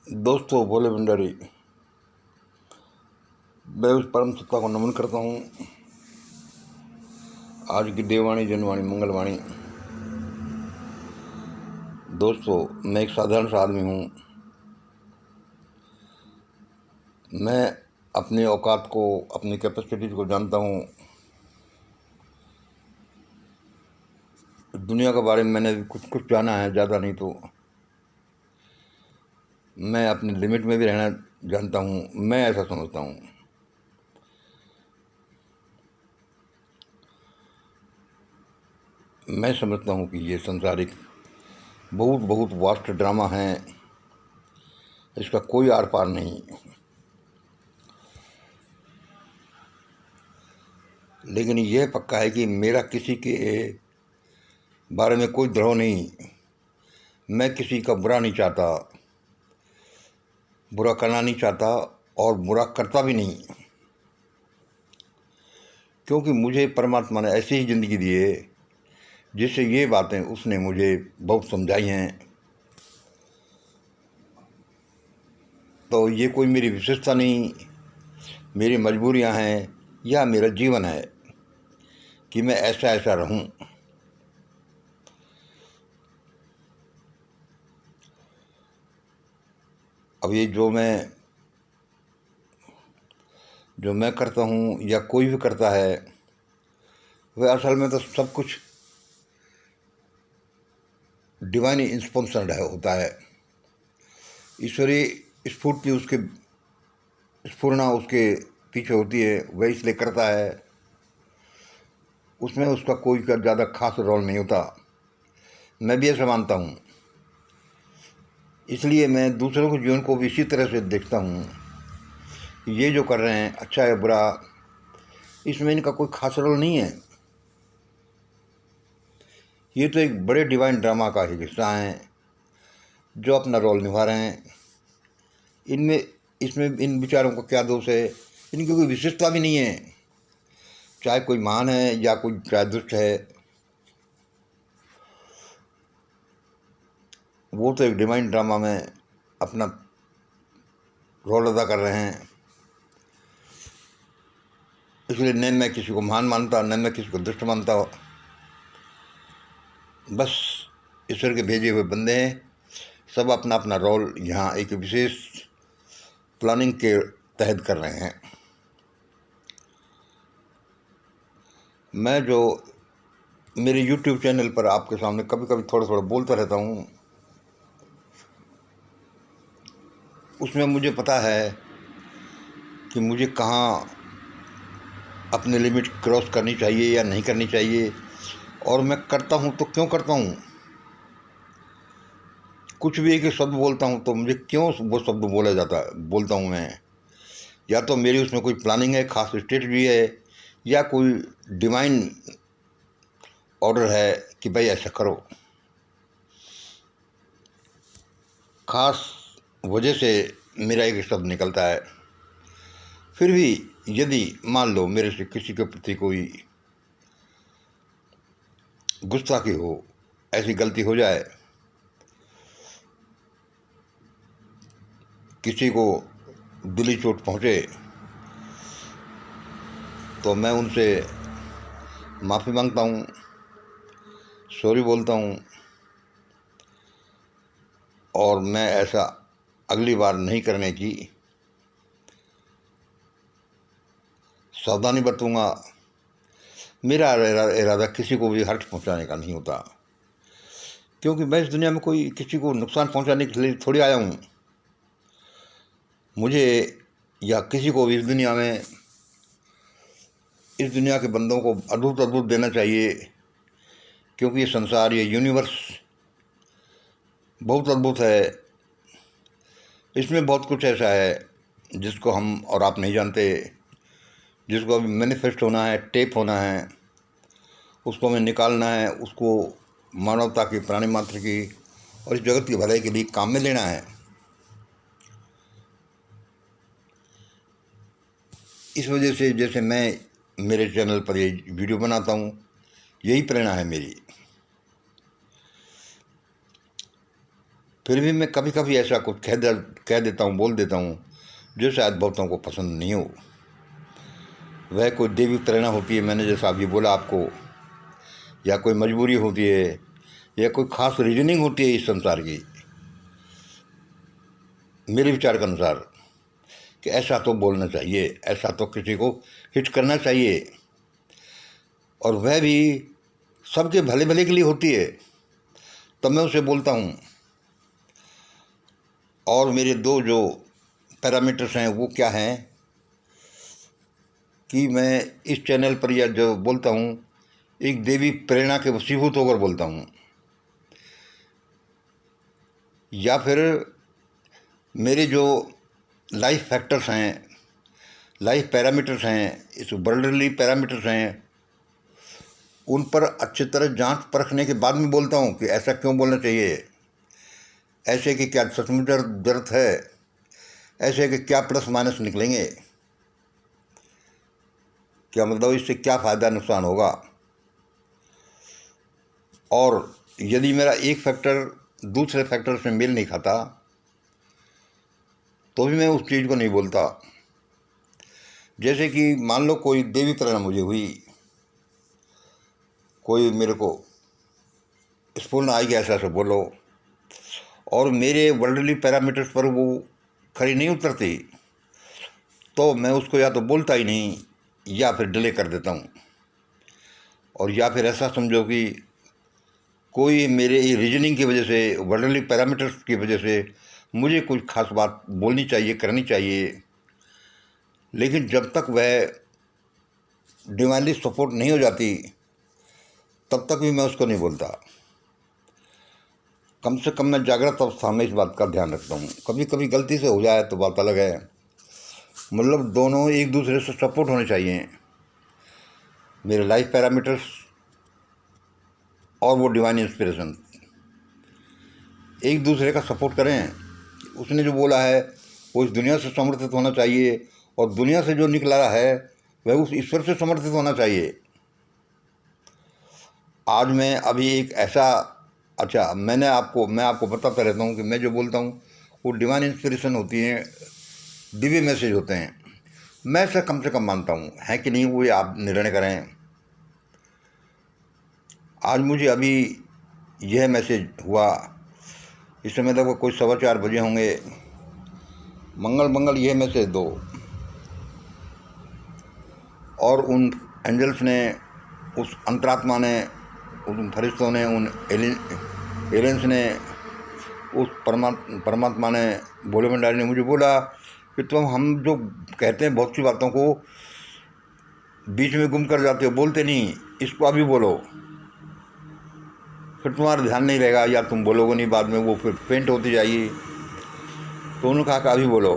दोस्तों, भोले भंडारी, मैं उस परम सत्ता को नमन करता हूँ। आज की देववाणी, जनवाणी, मंगलवाणी। दोस्तों, मैं एक साधारण सा आदमी हूँ। मैं अपने औकात को, अपनी कैपेसिटीज को जानता हूँ। दुनिया के बारे में मैंने कुछ कुछ जाना है, ज़्यादा नहीं तो। मैं अपनी लिमिट में भी रहना जानता हूँ, मैं ऐसा समझता हूँ। मैं समझता हूँ कि ये संसारिक बहुत बहुत वास्ट ड्रामा है, इसका कोई आर पार नहीं। लेकिन यह पक्का है कि मेरा किसी के बारे में कोई द्रोह नहीं। मैं किसी का बुरा नहीं चाहता, बुरा करना नहीं चाहता और बुरा करता भी नहीं, क्योंकि मुझे परमात्मा ने ऐसी ही ज़िंदगी दी है जिससे ये बातें उसने मुझे बहुत समझाई हैं। तो ये कोई मेरी विशेषता नहीं, मेरी मजबूरियां हैं या मेरा जीवन है कि मैं ऐसा ऐसा रहूं। अब ये जो मैं करता हूँ या कोई भी करता है, वह असल में तो सब कुछ डिवाइन इंस्पिरेशन होता है। ईश्वरीय स्फूर्ति उसके स्फुरना उसके पीछे होती है, वह इसलिए करता है। उसमें उसका कोई का ज़्यादा खास रोल नहीं होता। मैं भी ऐसा मानता हूँ। इसलिए मैं दूसरों के जीवन को भी इसी तरह से देखता हूँ। ये जो कर रहे हैं, अच्छा या बुरा, इसमें इनका कोई खास रोल नहीं है। ये तो एक बड़े डिवाइन ड्रामा का ही हिस्सा है जो अपना रोल निभा रहे हैं। इनमें इसमें इन विचारों का क्या दोष है? इनकी कोई विशेषता भी नहीं है, चाहे कोई महान है या कोई चाहे दुष्ट है। वो तो एक डिवाइन ड्रामा में अपना रोल अदा कर रहे हैं। इसलिए न मैं किसी को महान मानता, न मैं किसी को दुष्ट मानता। बस ईश्वर के भेजे हुए बंदे हैं। सब अपना अपना रोल यहाँ एक विशेष प्लानिंग के तहत कर रहे हैं। मैं जो मेरे YouTube चैनल पर आपके सामने कभी कभी थोड़ा थोड़ा बोलता रहता हूँ, उसमें मुझे पता है कि मुझे कहाँ अपने लिमिट क्रॉस करनी चाहिए या नहीं करनी चाहिए, और मैं करता हूँ तो क्यों करता हूँ। कुछ भी एक शब्द बोलता हूँ तो मुझे क्यों वो शब्द बोलता हूँ मैं। या तो मेरी उसमें कोई प्लानिंग है, खास स्ट्रेटजी है, या कोई डिवाइन ऑर्डर है कि भाई ऐसा करो। खास वजह से मेरा एक शब्द निकलता है। फिर भी यदि मान लो मेरे से किसी के प्रति कोई गुस्ताखी हो, ऐसी गलती हो जाए, किसी को दिली चोट पहुँचे, तो मैं उनसे माफ़ी मांगता हूँ, सॉरी बोलता हूँ, और मैं ऐसा अगली बार नहीं करने की सावधानी बरतूँगा। मेरा इरादा किसी को भी हर्ट पहुंचाने का नहीं होता, क्योंकि मैं इस दुनिया में कोई किसी को नुकसान पहुंचाने के लिए थोड़ी आया हूँ। मुझे या किसी को भी इस दुनिया के बंदों को अद्भुत अद्भुत देना चाहिए, क्योंकि ये संसार, ये यूनिवर्स बहुत अद्भुत है। इसमें बहुत कुछ ऐसा है जिसको हम और आप नहीं जानते, जिसको अभी मैनिफेस्ट होना है, टेप होना है, उसको हमें निकालना है, उसको मानवता की, प्राणी मात्र की और इस जगत की भलाई के लिए काम में लेना है। इस वजह से जैसे मैं मेरे चैनल पर ये वीडियो बनाता हूँ, यही प्रेरणा है मेरी। फिर भी मैं कभी कभी ऐसा कुछ कह देता हूँ, बोल देता हूँ जो शायद बहुतों को पसंद नहीं हो। वह कोई देवी प्रेरणा होती है, मैंने जैसा अभी बोला आपको, या कोई मजबूरी होती है, या कोई ख़ास रीजनिंग होती है इस संसार की, मेरे विचार के अनुसार, कि ऐसा तो बोलना चाहिए, ऐसा तो किसी को हिट करना चाहिए, और वह भी सबके भले भले के लिए होती है, तब मैं उसे बोलता हूँ। और मेरे दो जो पैरामीटर्स हैं वो क्या हैं कि मैं इस चैनल पर या जो बोलता हूँ एक देवी प्रेरणा के वशीभूत होकर बोलता हूँ, या फिर मेरे जो लाइफ फैक्टर्स हैं, लाइफ पैरामीटर्स हैं, इस वर्ल्डली पैरामीटर्स हैं, उन पर अच्छी तरह जांच परखने के बाद में बोलता हूँ कि ऐसा क्यों बोलना चाहिए, ऐसे कि क्या सचमुच जरूरत है, ऐसे कि क्या प्लस माइनस निकलेंगे, क्या मतलब इससे क्या फ़ायदा नुकसान होगा। और यदि मेरा एक फैक्टर दूसरे फैक्टर से मेल नहीं खाता तो भी मैं उस चीज़ को नहीं बोलता। जैसे कि मान लो कोई देवी प्रेरणा मुझे हुई, कोई मेरे को स्फूर्ति आई कि ऐसा ऐसा बोलो, और मेरे वर्ल्डली पैरामीटर्स पर वो खरी नहीं उतरती, तो मैं उसको या तो बोलता ही नहीं या फिर डिले कर देता हूँ। और या फिर ऐसा समझो कि कोई मेरे रीजनिंग की वजह से, वर्ल्डली पैरामीटर्स की वजह से मुझे कुछ खास बात बोलनी चाहिए, करनी चाहिए, लेकिन जब तक वह डिवाइनली सपोर्ट नहीं हो जाती तब तक भी मैं उसको नहीं बोलता। कम से कम मैं जागृत अवस्था में इस बात का ध्यान रखता हूँ। कभी कभी गलती से हो जाए तो बात अलग है, मतलब दोनों एक दूसरे से सपोर्ट होने चाहिए, मेरे लाइफ पैरामीटर्स और वो डिवाइन इंस्पिरेशन एक दूसरे का सपोर्ट करें। उसने जो बोला है वो इस दुनिया से समर्थित होना चाहिए, और दुनिया से जो निकला है वह उस ईश्वर से समर्थित होना चाहिए। आज मैं अभी एक ऐसा, अच्छा मैं आपको बताता रहता हूँ कि मैं जो बोलता हूँ वो डिवाइन इंस्पिरेशन होती है, दिव्य मैसेज होते हैं, मैं इसे कम से कम मानता हूँ, है कि नहीं, वो आप निर्णय करें। आज मुझे अभी यह मैसेज हुआ, इस समय लगभग कोई 4:15 बजे होंगे, मंगल यह मैसेज दो, और उन एंजल्स ने, उस अंतरात्मा ने, उन फरिश्तों ने, उन एलियंस ने, उस परमात्मा ने, भोले भंडारी ने मुझे बोला कि तुम हम जो कहते हैं बहुत सी बातों को बीच में गुम कर जाते हो, बोलते नहीं, इसको अभी बोलो, फिर तुम्हारा ध्यान नहीं रहेगा, या तुम बोलोगे नहीं, बाद में वो फिर पेंट होती जाएगी। तो उन्होंने कहा कि अभी बोलो।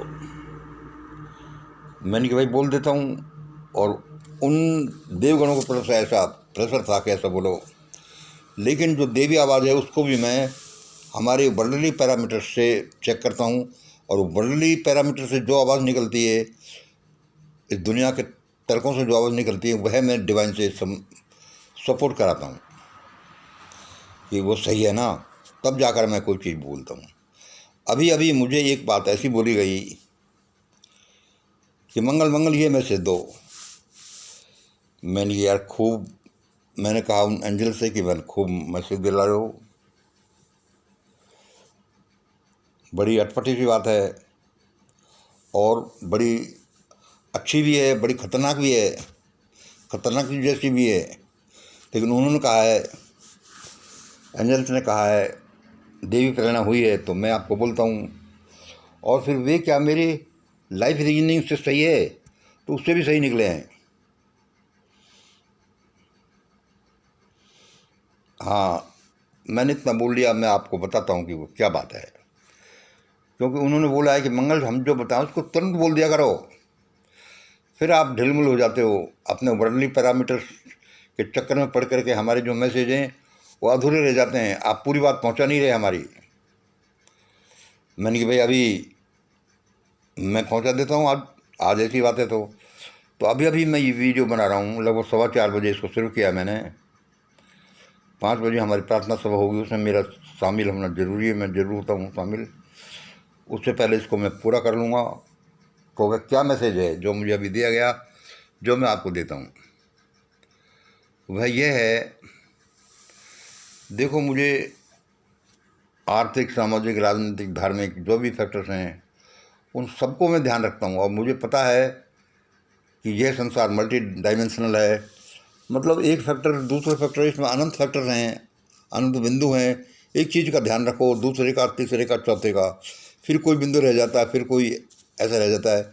मैंने कि भाई बोल देता हूँ, और उन देवगणों को तरफ से ऐसा प्रेशर था कि ऐसा बोलो, लेकिन जो देवी आवाज़ है उसको भी मैं हमारे वर्ल्डली पैरामीटर से चेक करता हूँ, और वर्ल्डली पैरामीटर से जो आवाज़ निकलती है, इस दुनिया के तर्कों से जो आवाज़ निकलती है, वह मैं डिवाइन से सपोर्ट कराता हूँ कि वो सही है ना, तब जाकर मैं कोई चीज़ बोलता हूँ। अभी अभी मुझे एक बात ऐसी बोली गई कि मंगल ये मैसेज दो। मैंने यार खूब, मैंने कहा उन एंजल से कि मैंने खूब मैसेज दिला रहे हो, बड़ी अटपटी सी बात है, और बड़ी अच्छी भी है, बड़ी ख़तरनाक भी है, ख़तरनाक जैसी भी है, लेकिन उन्होंने कहा है, एंजल्स ने कहा है, देवी प्रेरणा हुई है, तो मैं आपको बोलता हूँ। और फिर वे क्या मेरी लाइफ रीजनिंग से सही है तो उससे भी सही निकले हैं। हाँ, मैंने इतना बोल लिया, मैं आपको बताता हूँ कि वो क्या बात है, क्योंकि उन्होंने बोला है कि मंगल हम जो बताएं उसको तुरंत बोल दिया करो, फिर आप ढिलमुल हो जाते हो अपने वर्ल्डली पैरामीटर्स के चक्कर में पड़ करके, हमारे जो मैसेज हैं वो अधूरे रह जाते हैं, आप पूरी बात पहुंचा नहीं रहे हमारी। मैंने कि भाई अभी मैं पहुंचा देता हूं, आज ऐसी बात है। तो अभी अभी मैं ये वीडियो बना रहा हूं, लगभग 4:15 बजे इसको शुरू किया मैंने, 5 बजे हमारी प्रार्थना सभा होगी, उसमें मेरा शामिल होना ज़रूरी है। मैं ज़रूर होता हूँ शामिल। उससे पहले इसको मैं पूरा कर लूँगा। तो वह क्या मैसेज है जो मुझे अभी दिया गया, जो मैं आपको देता हूँ, वह यह है। देखो, मुझे आर्थिक, सामाजिक, राजनीतिक, धार्मिक जो भी फैक्टर्स हैं उन सबको मैं ध्यान रखता हूँ। और मुझे पता है कि यह संसार मल्टी डायमेंशनल है। मतलब एक फैक्टर दूसरे फैक्टर, इसमें अनंत फैक्टर हैं, अनंत बिंदु हैं। एक चीज़ का ध्यान रखो, दूसरे का, तीसरे का, चौथे का, फिर कोई बिंदु रह जाता है, फिर कोई ऐसा रह जाता है।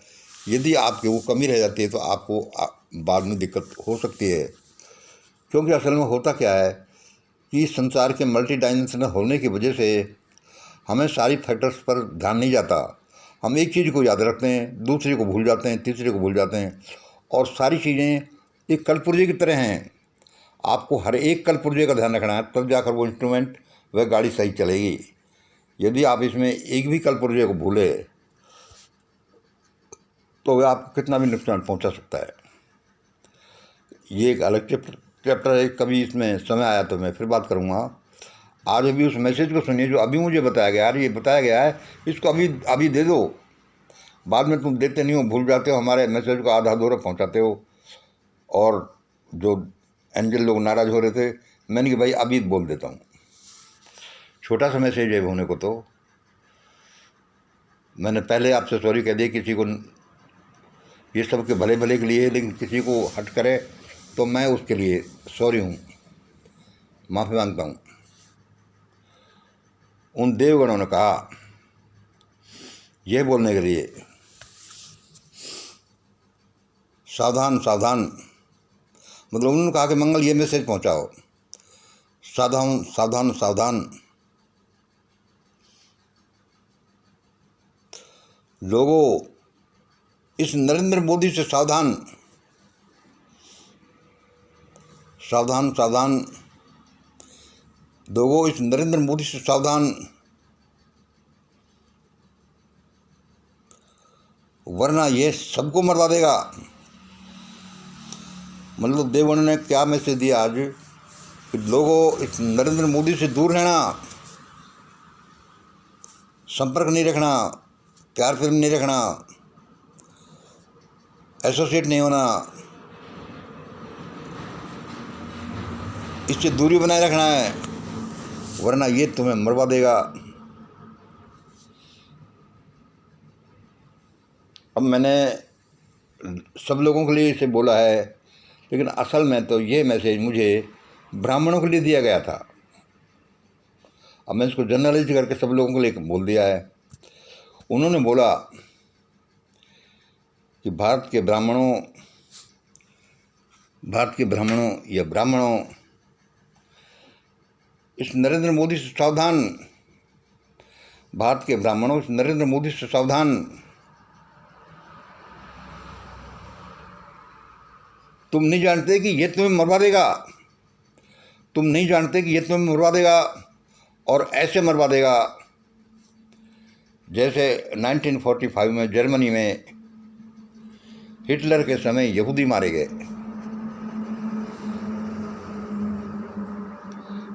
यदि आपके वो कमी रह जाती है तो आपको बाद में दिक्कत हो सकती है। क्योंकि असल में होता क्या है कि इस संसार के मल्टी डायमेंशनल होने की वजह से हमें सारी फैक्टर्स पर ध्यान नहीं जाता। हम एक चीज़ को याद रखते हैं, दूसरे को भूल जाते हैं, तीसरे को भूल जाते हैं। और सारी चीज़ें एक कलपुर्जे की तरह हैं। आपको हर एक कलपुर्जे का ध्यान रखना है, तब जाकर वो इंस्ट्रूमेंट, वह गाड़ी सही चलेगी। यदि आप इसमें एक भी कलपुर्जे को भूले तो वह आपको कितना भी नुकसान पहुंचा सकता है। ये एक अलग चैप्टर है, कभी इसमें समय आया तो मैं फिर बात करूँगा। आज अभी उस मैसेज को सुनिए जो अभी मुझे बताया गया। यार, ये बताया गया है, इसको अभी दे दो। बाद में तुम देते नहीं हो, भूल जाते हो, हमारे मैसेज को आधा अधूरा पहुँचाते हो। और जो एंजल लोग नाराज़ हो रहे थे, मैंने कि भाई अभी बोल देता हूँ। छोटा सा मैसेज है होने को, तो मैंने पहले आपसे सॉरी कह दिया। किसी को ये सब के भले भले के लिए, लेकिन किसी को हट करे तो मैं उसके लिए सॉरी हूँ, माफ़ी मांगता हूँ। उन देवगणों ने कहा यह बोलने के लिए, सावधान सावधान, मतलब उन्होंने कहा कि मंगल ये मैसेज पहुँचाओ, सावधान सावधान सावधान। लोगों, इस नरेंद्र मोदी से सावधान सावधान सावधान। लोगों, इस नरेंद्र मोदी से सावधान, वरना ये सबको मरवा देगा। मतलब देवगण ने क्या मैसेज दिया आज कि लोगों, इस नरेंद्र मोदी से दूर रहना, संपर्क नहीं रखना, प्यार प्रेम नहीं रखना, एसोसिएट नहीं होना, इससे दूरी बनाए रखना है, वरना ये तुम्हें मरवा देगा। अब मैंने सब लोगों के लिए इसे बोला है, लेकिन असल में तो ये मैसेज मुझे ब्राह्मणों के लिए दिया गया था। अब मैं इसको जनरलाइज करके सब लोगों के लिए बोल दिया है। उन्होंने बोला कि भारत के ब्राह्मणों या ब्राह्मणों, इस नरेंद्र मोदी से सावधान। भारत के ब्राह्मणों, इस नरेंद्र मोदी से सावधान। तुम नहीं जानते कि ये तुम्हें मरवा देगा। तुम नहीं जानते कि ये तुम्हें मरवा देगा, और ऐसे मरवा देगा जैसे 1945 में जर्मनी में हिटलर के समय यहूदी मारे गए।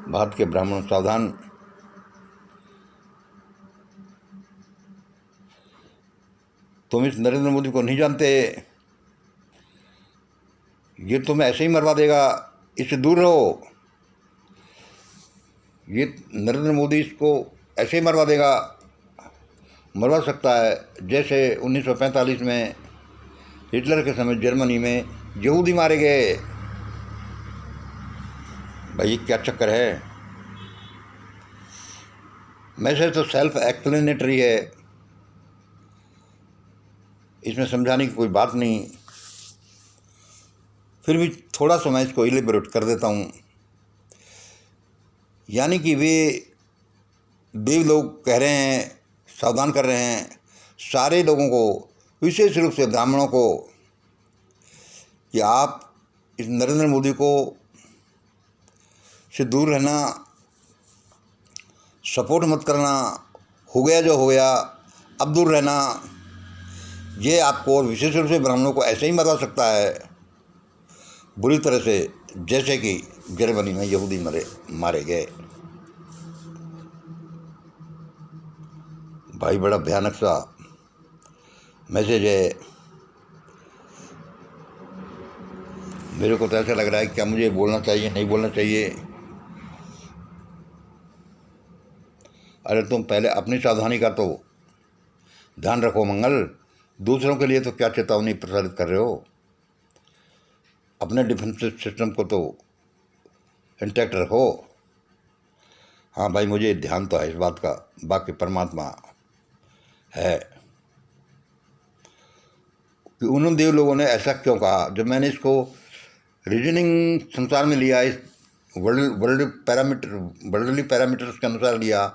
भारत के ब्राह्मण सावधान। तुम इस नरेंद्र मोदी को नहीं जानते, ये तुम्हें ऐसे ही मरवा देगा, इससे दूर रहो। ये नरेंद्र मोदी इसको ऐसे ही मरवा देगा, मरवा सकता है जैसे 1945 में हिटलर के समय जर्मनी में यहूदी मारे गए। भाई क्या चक्कर है। मैसेज तो सेल्फ एक्सप्लेनेटरी है, इसमें समझाने की कोई बात नहीं। फिर भी थोड़ा सा मैं इसको इलेबोरेट कर देता हूँ। यानी कि वे देव लोग कह रहे हैं, सावधान कर रहे हैं सारे लोगों को, विशेष रूप से ब्राह्मणों को, कि आप इस नरेंद्र मोदी को से दूर रहना, सपोर्ट मत करना, हो गया जो हो गया, अब दूर रहना। ये आपको, और विशेष रूप से ब्राह्मणों को, ऐसे ही मरवा सकता है बुरी तरह से, जैसे कि जर्मनी में यहूदी मारे गए। भाई बड़ा भयानक सा मैसेज है। मेरे को तो ऐसा लग रहा है क्या मुझे बोलना चाहिए नहीं बोलना चाहिए। अरे तुम पहले अपनी सावधानी का तो ध्यान रखो मंगल, दूसरों के लिए तो क्या चेतावनी प्रसारित कर रहे हो। अपने डिफेंस सिस्टम को तो इंटैक्ट रखो। हाँ भाई, मुझे ध्यान तो है इस बात का, बाकी परमात्मा है कि उन देव लोगों ने ऐसा क्यों कहा। जब मैंने इसको रीजनिंग संसार में लिया, इस वर्ल्डली पैरामीटर्स के अनुसार लिया,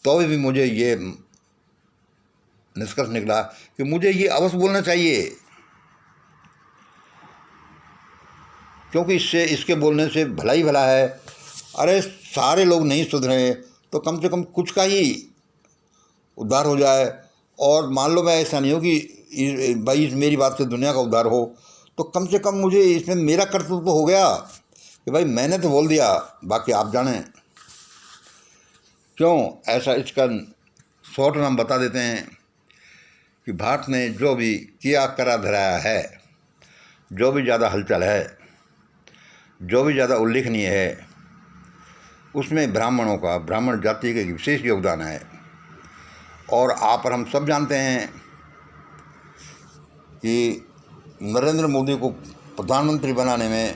तो भी मुझे ये निष्कर्ष निकला कि मुझे ये अवश्य बोलना चाहिए, क्योंकि इसके बोलने से भला ही भला है। अरे सारे लोग नहीं सुधरे तो कम से कम कुछ का ही उद्धार हो जाए। और मान लो मैं ऐसा नहीं हो कि भाई इस मेरी बात से दुनिया का उद्धार हो, तो कम से कम मुझे इसमें मेरा कर्तव्य तो हो गया कि भाई मैंने तो बोल दिया, बाकी आप जानें। क्यों ऐसा, इसका शॉर्ट नाम बता देते हैं कि भारत ने जो भी किया करा धराया है, जो भी ज़्यादा हलचल है, जो भी ज़्यादा उल्लेखनीय है, उसमें ब्राह्मण जाति का विशेष योगदान है। और आप और हम सब जानते हैं कि नरेंद्र मोदी को प्रधानमंत्री बनाने में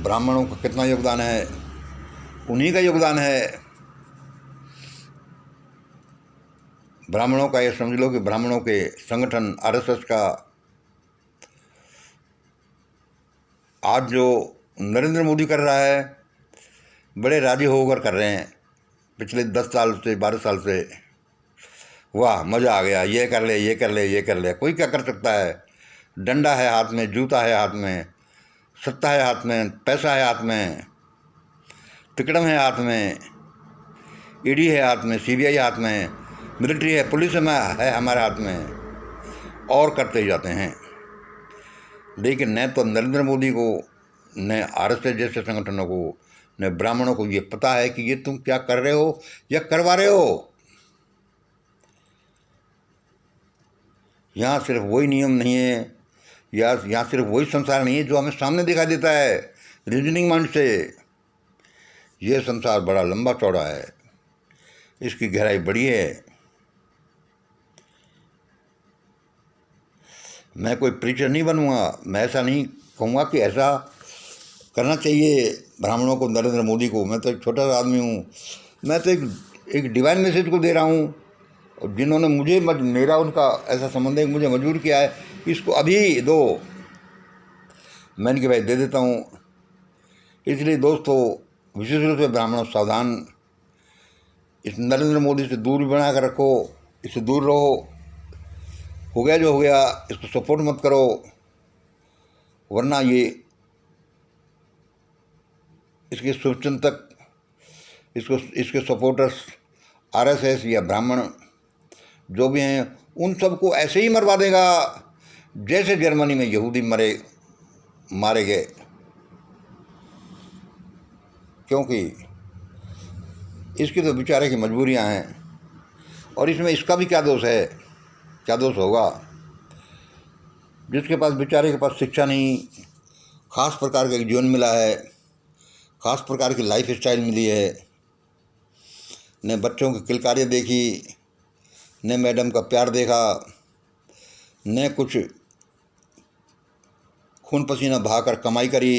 ब्राह्मणों का कितना योगदान है। उन्हीं का योगदान है। ब्राह्मणों का, ये समझ लो कि ब्राह्मणों के संगठन आरएसएस का आज जो नरेंद्र मोदी कर रहा है, बड़े राजी होकर कर रहे हैं। पिछले 10 साल से 12 साल से वाह मज़ा आ गया, ये कर ले ये कर ले ये कर ले। कोई क्या कर सकता है। डंडा है हाथ में, जूता है हाथ में, सत्ता है हाथ में, पैसा है हाथ में, तिकड़म है हाथ में, ईडी है हाथ में, सीबीआई हाथ में, मिलिट्री है, पुलिस है हमारे हाथ में, और करते ही जाते हैं। लेकिन न तो नरेंद्र मोदी को, न आरएसएस जैसे संगठनों को, न ब्राह्मणों को ये पता है कि ये तुम क्या कर रहे हो या करवा रहे हो। यहाँ सिर्फ वही नियम नहीं है, या यहाँ सिर्फ वही संसार नहीं है जो हमें सामने दिखाई देता है रीजनिंग माइंड से। ये संसार बड़ा लंबा चौड़ा है, इसकी गहराई बड़ी है। मैं कोई प्रीचर नहीं बनूंगा, मैं ऐसा नहीं कहूँगा कि ऐसा करना चाहिए ब्राह्मणों को, नरेंद्र मोदी को। मैं तो एक छोटा सा आदमी हूँ, मैं तो एक डिवाइन मैसेज को दे रहा हूँ। और जिन्होंने मेरा उनका ऐसा संबंध है कि मुझे मजबूर किया है कि इसको अभी दो, मैंने कि भाई दे देता हूँ। इसलिए दोस्तों, विशेष रूप से ब्राह्मणों सावधान, इस नरेंद्र मोदी से दूरी बना कर रखो, इससे दूर रहो। हो गया जो हो गया, इसको सपोर्ट मत करो, वरना ये इसके शुभचिंतक, इसके सपोर्टर्स आरएसएस या ब्राह्मण जो भी हैं, उन सबको ऐसे ही मरवा देगा जैसे जर्मनी में यहूदी मारे गए। क्योंकि इसकी तो बेचारे की मजबूरियां हैं, और इसमें इसका भी क्या दोष है, क्या दोष होगा। जिसके पास, बेचारे के पास शिक्षा नहीं, खास प्रकार का जीवन मिला है, खास प्रकार की लाइफ स्टाइल मिली है, न बच्चों की किलकारियाँ देखी, न मैडम का प्यार देखा, न कुछ खून पसीना बहाकर कमाई करी।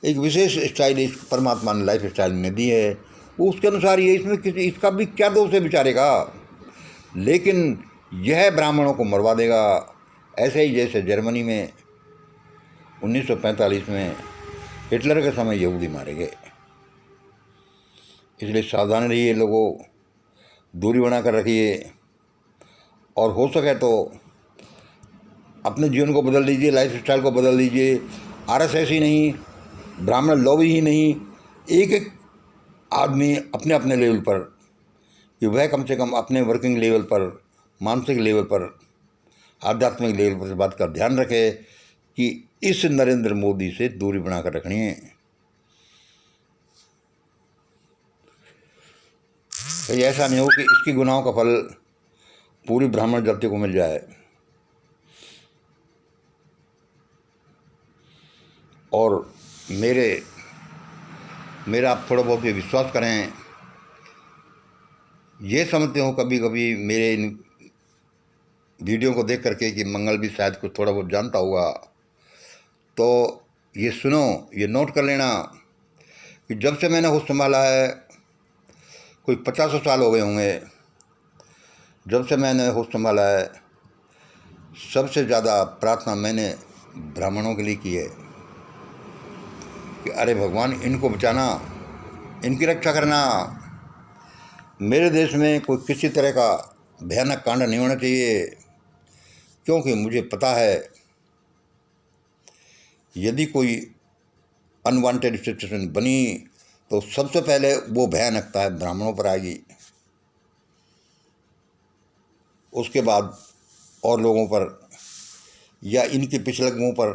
एक विशेष स्टाइल इस परमात्मा ने लाइफ स्टाइल में दी है, वो उसके अनुसार ये, इसमें किसी इसका भी क्या दोष है बेचारे का। लेकिन यह ब्राह्मणों को मरवा देगा, ऐसे ही जैसे जर्मनी में 1945 में हिटलर के समय यहूदी मारे गए। इसलिए सावधान रहिए लोगों, दूरी बना कर रखिए, और हो सके तो अपने जीवन को बदल लीजिए, लाइफ स्टाइल को बदल लीजिए। आरएसएस ही नहीं, ब्राह्मण लॉबी ही नहीं, एक एक आदमी अपने अपने लेवल पर, कि वह कम से कम अपने वर्किंग लेवल पर, मानसिक लेवल पर, आध्यात्मिक लेवल पर इस बात का ध्यान रखे कि इस नरेंद्र मोदी से दूरी बनाकर रखनी है। कहीं ऐसा नहीं हो कि इसकी गुनाहों का फल पूरी ब्राह्मण जाति को मिल जाए। और मेरा आप थोड़ा बहुत भी विश्वास करें। ये समझते हो कभी कभी मेरे इन वीडियो को देख करके कि मंगल भी शायद कुछ थोड़ा बहुत जानता होगा, तो ये सुनो, ये नोट कर लेना कि जब से मैंने होश संभाला है, कोई 50 साल हो गए होंगे, जब से मैंने होश संभाला है, सबसे ज़्यादा प्रार्थना मैंने ब्राह्मणों के लिए की है कि अरे भगवान, इनको बचाना, इनकी रक्षा करना। मेरे देश में कोई किसी तरह का भयानक कांड नहीं होना चाहिए, क्योंकि मुझे पता है यदि कोई अनवांटेड सिचुएशन बनी तो सबसे पहले वो भयानकता है ब्राह्मणों पर आएगी, उसके बाद और लोगों पर या इनके पिछलग्गों पर,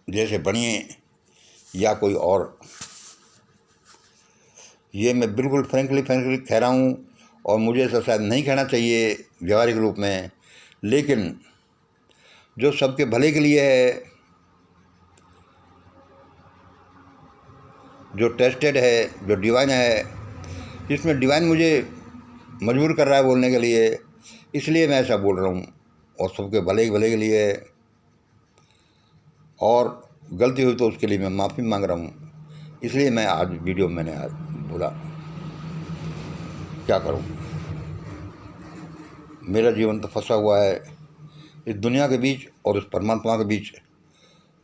जैसे बनिए या कोई और। ये मैं बिल्कुल फ्रेंकली कह रहा हूँ, और मुझे ऐसा शायद नहीं कहना चाहिए व्यवहारिक रूप में, लेकिन जो सबके भले के लिए है, जो टेस्टेड है, जो डिवाइन है, जिसमें डिवाइन मुझे मजबूर कर रहा है बोलने के लिए, इसलिए मैं ऐसा बोल रहा हूँ, और सबके भले के लिए। और गलती हुई तो उसके लिए मैं माफ़ी मांग रहा हूँ। इसलिए मैं आज वीडियो में मैंने आज बोला, क्या करूँ, मेरा जीवन तो फंसा हुआ है इस दुनिया के बीच और उस परमात्मा के बीच।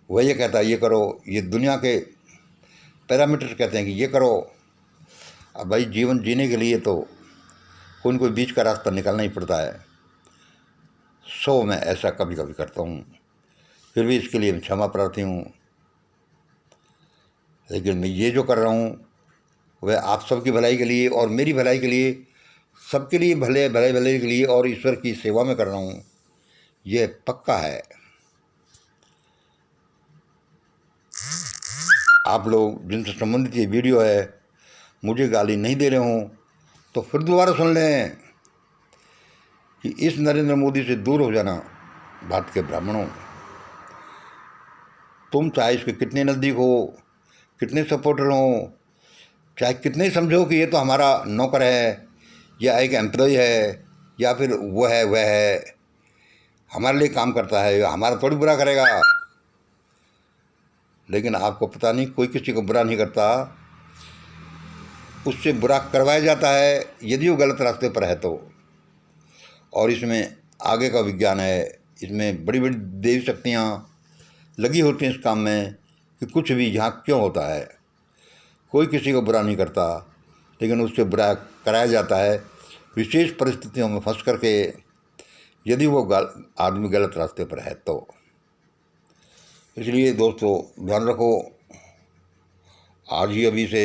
वह ये कहता है ये करो, ये दुनिया के पैरामीटर कहते हैं कि ये करो। अब भाई जीवन जीने के लिए तो कोई न कोई बीच का रास्ता निकालना ही पड़ता है। सो मैं ऐसा कभी कभी करता हूँ, फिर भी इसके लिए मैं क्षमा प्रार्थी हूँ। लेकिन मैं ये जो कर रहा हूँ वह आप सबकी भलाई के लिए और मेरी भलाई के लिए, सबके लिए भले के लिए और ईश्वर की सेवा में कर रहा हूँ, ये पक्का है। आप लोग जिनसे संबंधित ये वीडियो है मुझे गाली नहीं दे रहे हों तो फिर दोबारा सुन लें कि इस नरेंद्र मोदी से दूर हो जाना। भारत के ब्राह्मणों, तुम चाहे इसके कितने नज़दीक हो, कितने सपोर्टर हो, चाहे कितने ही समझो कि ये तो हमारा नौकर है या एक एम्प्लॉय है या फिर वह है हमारे लिए काम करता है, हमारा थोड़ी बुरा करेगा। लेकिन आपको पता नहीं, कोई किसी को बुरा नहीं करता, उससे बुरा करवाया जाता है यदि वो गलत रास्ते पर है तो। और इसमें आगे का विज्ञान है, इसमें बड़ी बड़ी देवी शक्तियाँ लगी होती हैं इस काम में कि कुछ भी यहाँ क्यों होता है। कोई किसी को बुरा नहीं करता, लेकिन उससे बुरा कराया जाता है विशेष परिस्थितियों में फंस करके, यदि वो आदमी गलत रास्ते पर है तो। इसलिए दोस्तों ध्यान रखो, आज ही अभी से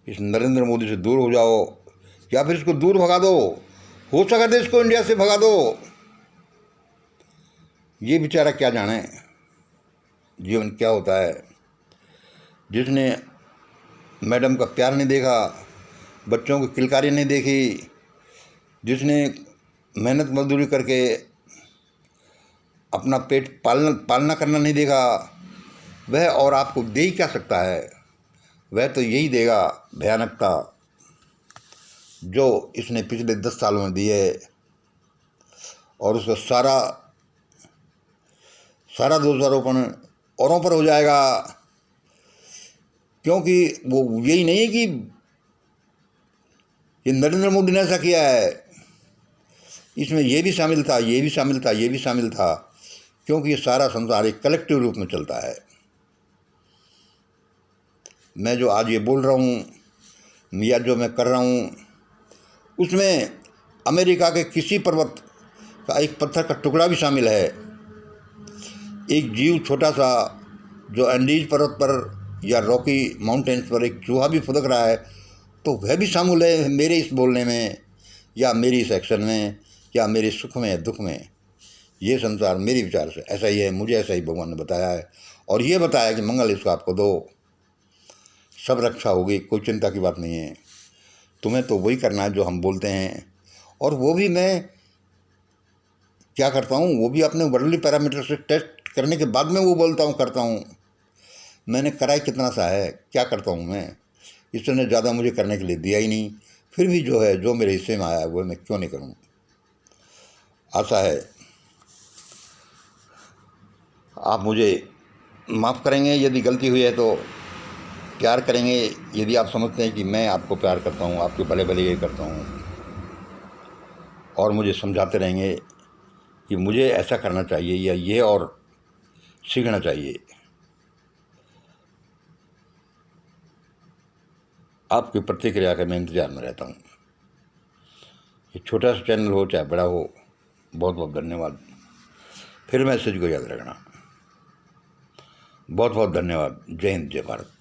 इस नरेंद्र मोदी से दूर हो जाओ या फिर इसको दूर भगा दो। हो सका देश को इंडिया से भगा दो। ये बेचारा क्या जाने जीवन क्या होता है। जिसने मैडम का प्यार नहीं देखा, बच्चों की किलकारी नहीं देखी, जिसने मेहनत मजदूरी करके अपना पेट पालना करना नहीं देखा, वह और आपको दे ही क्या सकता है। वह तो यही देगा भयानकता जो इसने पिछले 10 सालों में दी है, और उसका सारा दोषारोपण औरों पर हो जाएगा। क्योंकि वो यही नहीं है कि ये नरेंद्र मोदी ने ऐसा किया है, इसमें ये भी शामिल था, ये भी शामिल था, ये भी शामिल था, क्योंकि ये सारा संसार एक कलेक्टिव रूप में चलता है। मैं जो आज ये बोल रहा हूँ या जो मैं कर रहा हूँ, उसमें अमेरिका के किसी पर्वत का एक पत्थर का टुकड़ा भी शामिल है। एक जीव छोटा सा जो एंडीज पर्वत पर या रॉकी माउंटेन्स पर एक चूहा भी फुदक रहा है, तो वह भी शामिल है मेरे इस बोलने में या मेरी इस एक्शन में या मेरे सुख में दुख में। ये संसार मेरे विचार से ऐसा ही है, मुझे ऐसा ही भगवान ने बताया है। और ये बताया कि मंगल इसको आपको दो, सब रक्षा होगी, कोई चिंता की बात नहीं है। तुम्हें तो वही करना है जो हम बोलते हैं, और वो भी मैं क्या करता हूँ, वो भी अपने वर्ल्डली पैरामीटर से टेस्ट करने के बाद में वो बोलता हूँ, करता हूँ। मैंने कराई कितना सा है, क्या करता हूँ मैं, इसने ज़्यादा मुझे करने के लिए दिया ही नहीं, फिर भी जो है, जो मेरे हिस्से में आया वो मैं क्यों नहीं करूँ। आशा है आप मुझे माफ़ करेंगे यदि गलती हुई है, तो प्यार करेंगे यदि आप समझते हैं कि मैं आपको प्यार करता हूँ, आपके भले भले ये करता हूँ, और मुझे समझाते रहेंगे कि मुझे ऐसा करना चाहिए या ये और सीखना चाहिए। आपकी प्रतिक्रिया का मैं इंतज़ार में रहता हूँ। ये छोटा सा चैनल हो चाहे बड़ा हो, बहुत बहुत धन्यवाद। फिर मैसेज को याद रखना। बहुत बहुत धन्यवाद। जय हिंद, जय भारत।